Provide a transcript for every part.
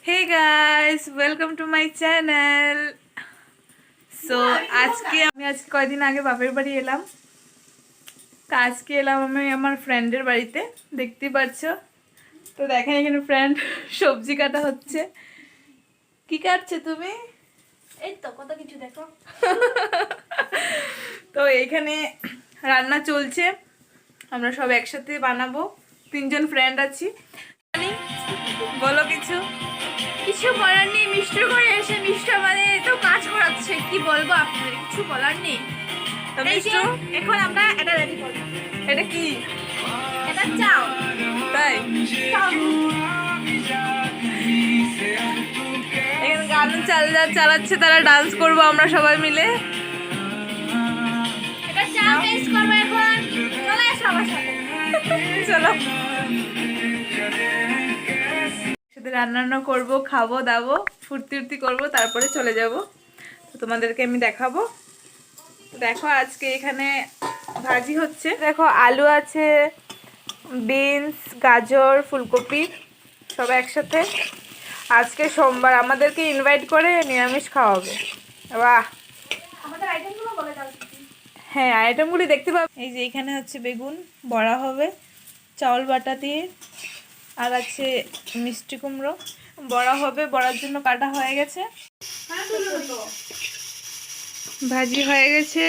Hey guys, welcome to my channel. So আজকে কয়েকদিন আগে বাপের বাড়ি এলাম। তো আজকে এলাম আমি আমার ফ্রেন্ডের বাড়িতে, দেখতেই পাচ্ছ। তো দেখেন এখানে ফ্রেন্ড সবজি কাটা হচ্ছে। কি কাটছে তুমি? এই তো কত কিছু দেখো। তো এখানে রান্না চলছে, আমরা সব একসাথে বানাবো। 3 জন ফ্রেন্ড আছি। বলো কিছু। কিছু বলার নেই, মিষ্টির ঘরে এসে মিষ্টি আমাদের তো কাজ করাচ্ছে, কি বলবো আপনাদের, কিছু বলার নেই। তো মিষ্টি এখন আমরা এটা রেডি করব। এটা কি? এটা চাও। তাই এখানে গান চালাচ্ছে, তারা ডান্স করবো আমরা সবাই মিলে। এটা চাও টেস্ট করব এখন। চলে এসো আমার সাথে। চলো সাথে রান্না করবো, খাবো দাবো, ফুর্তি করবো, তারপরে চলে যাব। তো তোমাদেরকে আমি দেখাবো। দেখো আজকে এখানে ভাজি হচ্ছে। দেখো আলু আছে, বিনস, গাজর, ফুলকপি সব একসাথে। আজকে সোমবার, আমাদেরকে ইনভাইট করে নিরামিষ খাওয়াবে। বাহ, আমাদের আইটেমগুলো বলে দাও। হ্যাঁ আইটেমগুলি দেখতে পাবে। এই যে এখানে হচ্ছে বেগুন বড়া হবে চাউল বাটা দিয়ে, আর আছে মিষ্টি কুমড়ো বড়া হবে, বড়ার জন্য কাটা হয়ে গেছে। ভাজি হয়ে গেছে।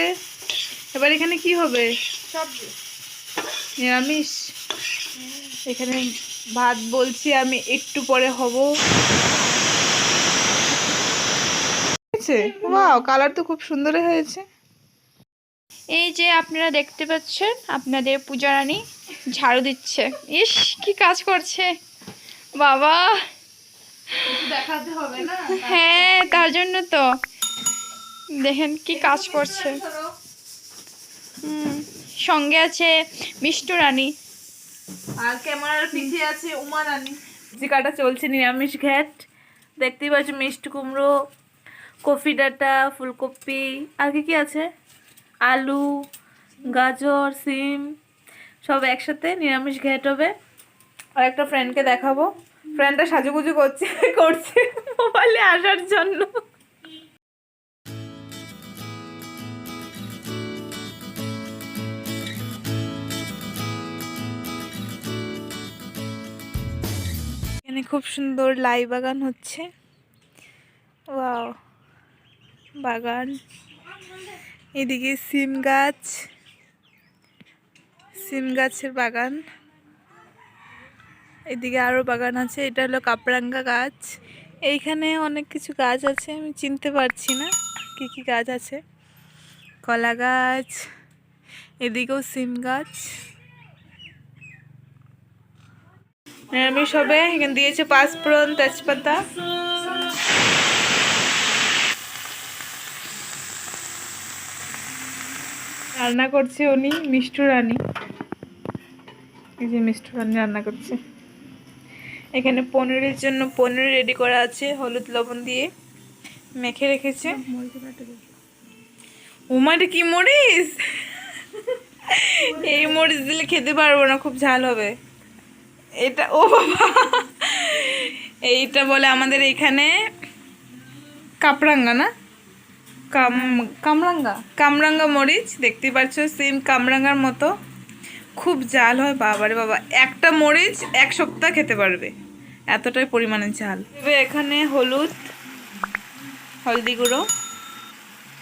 এবার এখানে কি হবে? সবজি নিরামিষ। এখানে ভাত বলছি আমি, একটু পরে হব। ওয়াও, কালার তো খুব সুন্দর হয়েছে। এই যে আপনারা দেখতে পাচ্ছেন, আপনাদের পূজা রানী ঝাড়ু দিচ্ছে। ইস কি কাজ করছে বাবা। দেখাতে হবে না? হ্যাঁ, তার জন্য তো দেখেন কি কাজ করছে। সঙ্গে আছে মিষ্টু রানী, আর ক্যামেরার পিঠে আছে উমা রানী। সবজি কাটা চলছে, নিরামিষ ঘ্যাট। দেখতেই পাচ্ছ মিষ্টি কুমড়ো, কফি ডাঁটা, ফুলকপি, আর কি আছে, আলু, গাজর, সিম সব একসাথে নিরামিষ ঘ্যাট হবে। আর একটা ফ্রেন্ডকে দেখাবো, ফ্রেন্ডটা সাজুগুজু করছে মোবাইলে আসার জন্য। এখানে খুব সুন্দর লাই বাগান হচ্ছে। ওয়াও, বাগান। এদিকে সিম গাছের বাগান। এদিকে আরো বাগান আছে। এটা হলো কাপরাঙ্গা গাছ। এইখানে অনেক কিছু গাছ আছে, আমি চিনতে পারছি না কি কি গাছ আছে। কলা গাছ, এদিকেও সিম গাছ। নিরামিষ হবে। এখানে দিয়েছে পাঁচফোড়ন, তেজপাতা। রান্না করছে উনি, মিষ্টু রানী। এই যে মিষ্টু রানী রান্না করছে। এখানে পনিরের জন্য পনির রেডি করা আছে, হলুদ লবণ দিয়ে মেখে রেখেছে। ওমা, এটা কি মরিচ? এই মরিচ দিলে খেতে পারবো না, খুব ঝাল হবে এটা। ও বাবা, এইটা বলে আমাদের এখানে কাপরাঙ্গা, না কামরাঙ্গা মরিচ। দেখতে পাচ্ছ সেম কামরাঙ্গার মতো, খুব ঝাল হয়। বাবারে বাবা, একটা মরিচ 1 সপ্তাহ খেতে পারবে, এতটাই পরিমাণে ঝাল। এখানে হলদি গুঁড়ো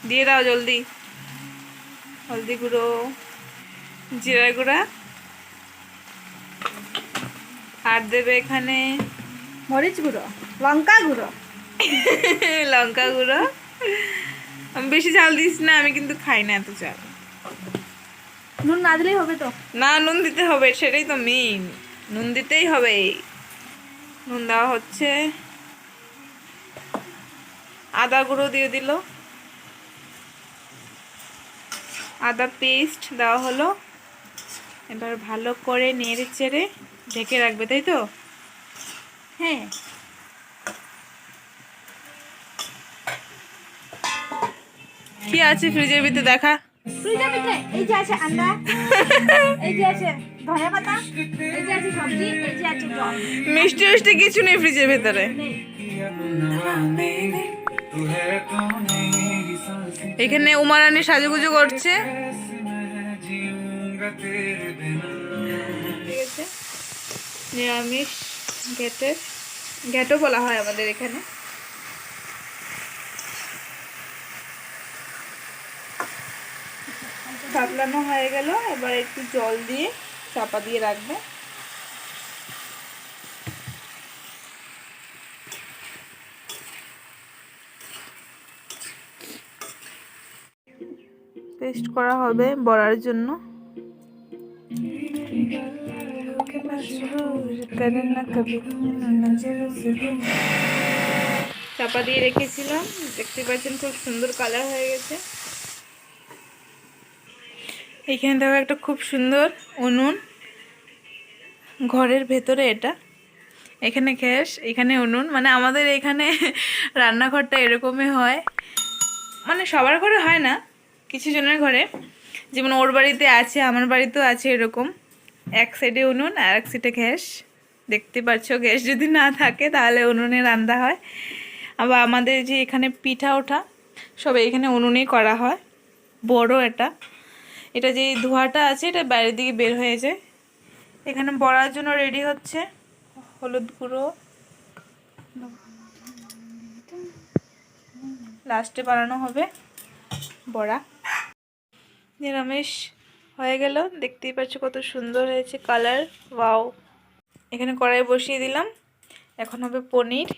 দিয়ে দাও জলদি। হলদি গুঁড়ো, জিরা গুঁড়া, আর দেবে এখানে মরিচ গুঁড়ো, লঙ্কা গুঁড়ো। লঙ্কা গুঁড়ো। বেশি ঝাল দিস না, আমি কিন্তু খাই না এত ঝাল। নুন না দিলেই হবে তো? না, নুন দিতে হবে, সেটাই তো মেইন, নুন দিতেই হবে। নুন দেওয়া হচ্ছে। আদা গুঁড়ো দিয়ে দিল, আদা পেস্ট দেওয়া হলো। এবার ভালো করে নেড়ে চেড়ে ঢেকে রাখবে, তাই তো? হ্যাঁ। কি আছে ফ্রিজের ভিতরে দেখা। ফ্রিজের ভিতরে এই যে আছে আন্ডা, এই যে আছে ধনেপাতা, এই যে আছে সবজি, এই যে আছে জল। মিষ্টি মিষ্টি কিছু নেই ফ্রিজের ভেতরে। এখানে উমা রানী সাজুগুজু করছে। ঠিক আছে, নিরামিষ ঘ্যাটও বলা হয় আমাদের এখানে। সাতলানো হয়ে গেল, এবার একটু জল দিয়ে চাপা দিয়ে রাখবে। পেস্ট করা হবে বড়ার জন্য। চাপা দিয়ে রেখেছিলাম, দেখতে পাচ্ছেন খুব সুন্দর কালার হয়ে গেছে। এখানে দেখো একটা খুব সুন্দর উনুন, ঘরের ভেতরে এটা। এখানে গ্যাস, এখানে উনুন, মানে আমাদের এখানে রান্নাঘরটা এরকমই হয়। মানে সবার ঘরে হয় না, কিছু জনের ঘরে, যেমন ওর বাড়িতে আছে, আমার বাড়িতেও আছে এরকম। এক সাইডে উনুন আর এক সাইডে গ্যাস। দেখতে পাচ্ছ, গ্যাস যদি না থাকে তাহলে উনুনে রান্না হয়। আবার আমাদের যে এখানে পিঠা ওঠা সব এখানে উনুনেই করা হয়। বড় এটা, এটা যে ধোঁয়াটা আছে এটা বাইরের দিকে বের হয়ে যায়। এখানে বড়ার জন্য রেডি হচ্ছে। হলুদ গুঁড়ো লাস্টে বানানো হবে বড়া। নিরামিষ হয়ে গেল, দেখতেই পাচ্ছ কত সুন্দর হয়েছে কালার, ওয়াও। এখানে কড়াই বসিয়ে দিলাম, এখন হবে পনির।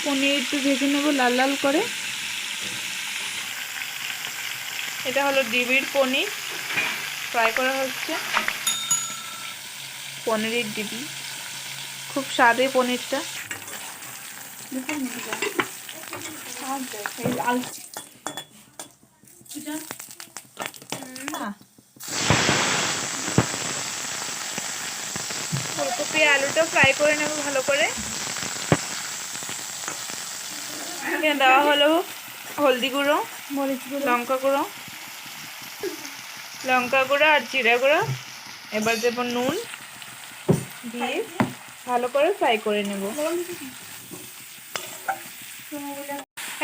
পনির একটু ভেজে নেব লাল লাল করে। এটা হলো ডিবির পনির, ফ্রাই করা হচ্ছে। পনিরের ডিবি, খুব স্বাদে পনিরটা। ফুলকপি আলুটা ফ্রাই করে নেব ভালো করে। এখানে দেওয়া হলো হলদি গুঁড়ো, মরিচ গুঁড়ো, লঙ্কা গুঁড়ো আর জিরা গুঁড়ো। এবার দেব নুন দিয়ে ভালো করে ফ্রাই করে নেব।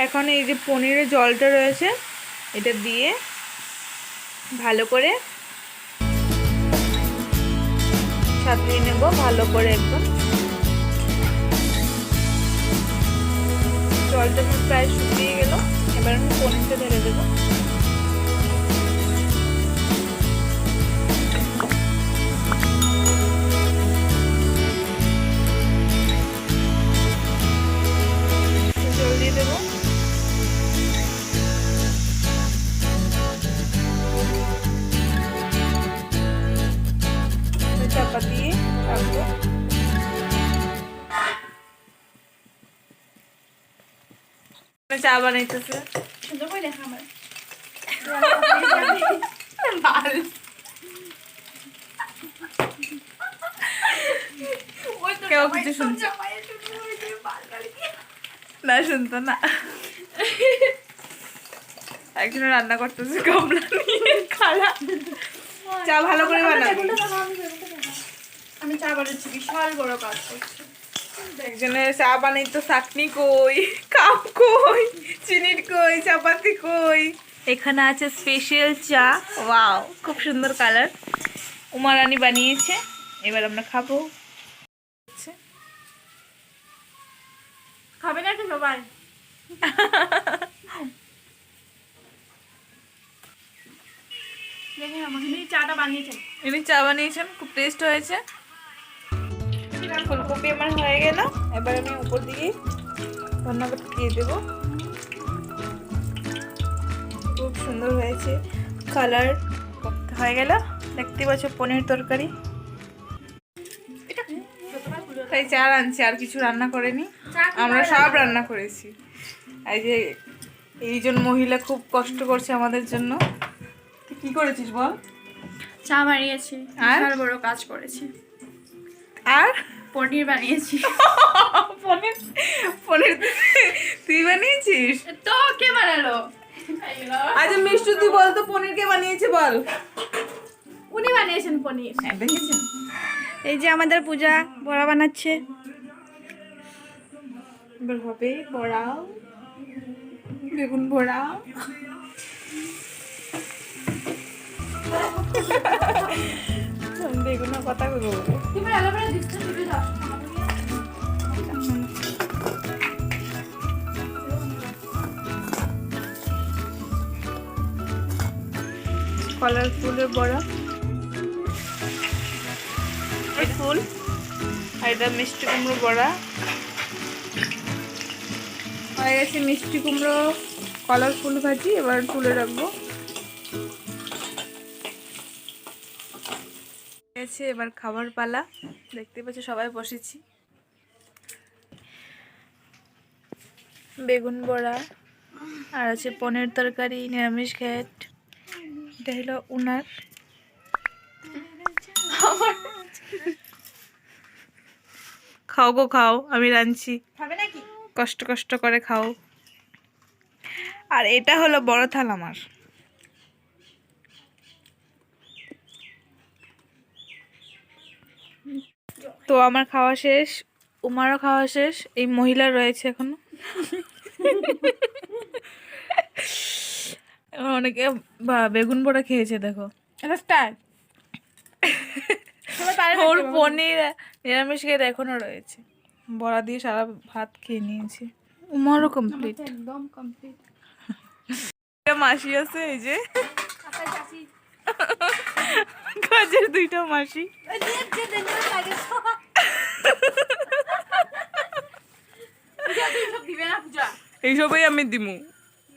এখন এই যে পনিরের জলটা রয়েছে এটা দিয়ে ভালো করে সাজিয়ে নেব ভালো করে একদম। জলটা প্রায় শুকিয়ে গেল, এবার আমি পনিরটা ঢেলে দেবো। জল দিয়ে দেবো, চাপা দিয়ে রাখবো। চা বানাইতেছে সুন্দর করে দেখা আমার কেউ কিছু শুনছে না, শুনতো না। একজন রান্না করতেছে গামলা নিয়ে, খালা চা ভালো করে বানাবি। আমি চা বানাচ্ছি, বিশাল বড় কাজ করছি। একজনের চা বানাই তো চাটনি কই, কাপ কই, চিনির কই, চাপাতি কই। এখানে আছে স্পেশাল চা, ওয়াও খুব সুন্দর কালার, উমা রানী বানিয়েছে। এবার আমরা খাবো। খাবে না তো সবাই? দেখেন আমাকে চাটা বানিয়েছেন, ইনি চা বানিয়েছেন, খুব টেস্ট হয়েছে। ফুলকপি আমার হয়ে গেল, এবার আমি উপর দিকে ধন্যবাদ দিয়ে দেবো। খুব সুন্দর হয়েছে কালার, হয়ে গেল। দেখতে পাচ্ছ পনির তরকারি। তাই চা রাঁধছি, আর কিছু রান্না করেনি, আমরা সব রান্না করেছি। এই যে এইজন মহিলা খুব কষ্ট করছে আমাদের জন্য। তুই কি করেছিস বল? চা বানিয়েছি, আর বিশাল বড় কাজ করেছি। আর পনির বানিয়েছি। পনির পনির তুই বানিয়েছিস? তো কে বানালো? আচ্ছা মিষ্টু তুই বল তো পনির কে বানিয়েছে বল। উনি বানিয়েছেন পনির। দেখেছেন? এই যে আমাদের পূজা বড়া বানাচ্ছে। এবার হবে বড়া, বেগুন বড়া। বেগুনের কথা বলবো। তুমি আলো করে দিচ্ছ তুমি দাও। কালারফুলের বড়া, ফুল, আর এটা মিষ্টি কুমড়ো বড়া। হয়ে গেছে মিষ্টি কুমড়ো কালারফুল ভাজি, এবার তুলে রাখবো। গেছে এবার খাবার পালা। দেখতে পাচ্ছ সবাই বসেছি। বেগুন বড়া আর আছে পনির তরকারি, নিরামিষ ঘ্যাট। এটা হলো উনার। খাও গো খাও, আমি রাঁধছি, খাবে নাকি? কষ্ট কষ্ট করে খাও। আর এটা হলো বড় থাল আমার। তো আমার খাওয়া শেষ, উমারও খাওয়া শেষ, এই মহিলা রয়েছে এখনো। অনেকে বেগুন বড়া খেয়েছে দেখো। এটা স্টার। ওর পনির নিরামিষ খেয়ে এখনো রয়েছে। বড়া দিয়ে সারা ভাত খেয়ে নিয়েছি। উমারও কমপ্লিট। একদম কমপ্লিট। মাসি আছে এই যে, কাজের দুইটা মাসি। এইসবই আমি দিমু।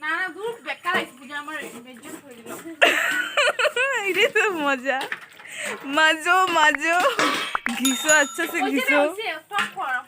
না না দূর বেকার আইছে পূজা আমার বেজ্জত হয়ে গেল। এটাই তো মজা। মাজো মাজো ঘিসো, আচ্ছা সে ঘিসো। স্টপ করা